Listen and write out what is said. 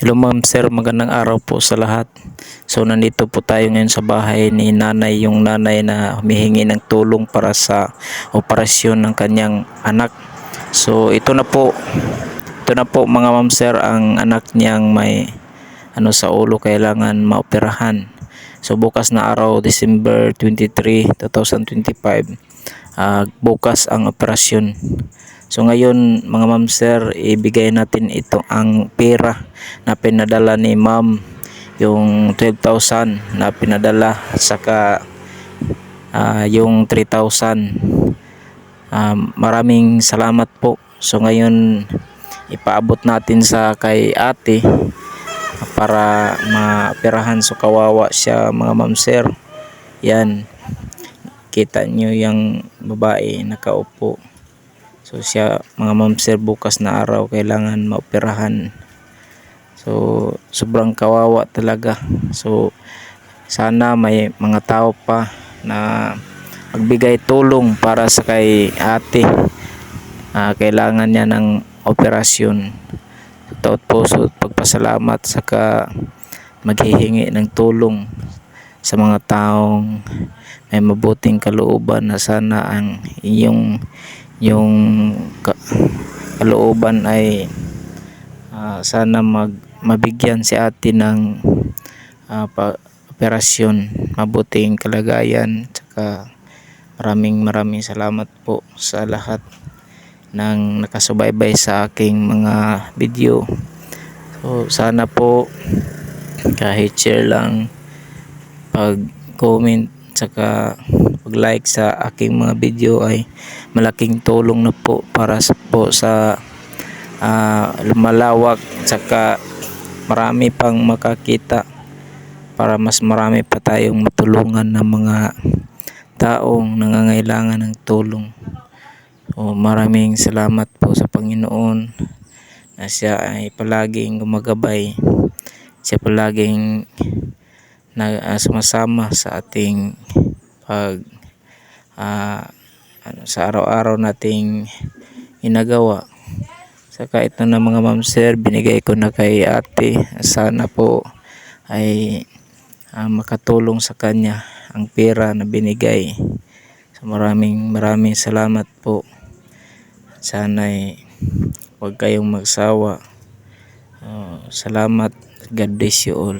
Hello ma'am sir, magandang araw po sa lahat. So nandito po tayo ngayon sa bahay ni nanay, yung nanay na humihingi ng tulong para sa operasyon ng kanyang anak. So ito na po mga ma'am sir, ang anak niyang may sa ulo, kailangan maoperahan. So bukas na araw, December 23, 2025, bukas ang operasyon. So ngayon mga ma'am sir, ibigay natin ito ang pera na pinadala ni ma'am, yung 12,000 na pinadala, at saka yung 3,000. Maraming salamat po. So ngayon ipaabot natin sa kay ate para maoperahan. So kawawa siya mga ma'am sir. Yan, kita nyo yung babae nakaupo. So siya mga ma'am sir, bukas na araw kailangan maoperahan. So sobrang kawawa talaga. So sana may mga tao pa na magbigay tulong para sa kay ate. Kailangan niya ng operasyon. Taot puso pagpasalamat, saka maghihingi ng tulong sa mga taong may mabuting kalooban na sana ang yung kalooban ay sana mabigyan si ate ng operasyon, mabuting kalagayan. Saka maraming salamat po sa lahat ng nakasubaybay sa aking mga video. So sana po kahit share lang, pag-comment, saka pag-like sa aking mga video ay malaking tulong na po para sa lumalawak, saka marami pang makakita, para mas marami pa tayong matulungan ng mga taong nangangailangan ng tulong. So maraming salamat po sa Panginoon na siya ay palaging gumagabay, siya palaging sumasama sa ating sa araw-araw nating ginagawa. Saka ito na mga ma'am sir, binigay ko na kay ate. Sana po ay makatulong sa kanya ang pera na binigay. So maraming salamat po. Sana ay huwag kayong magsawa. Salamat. God bless you all.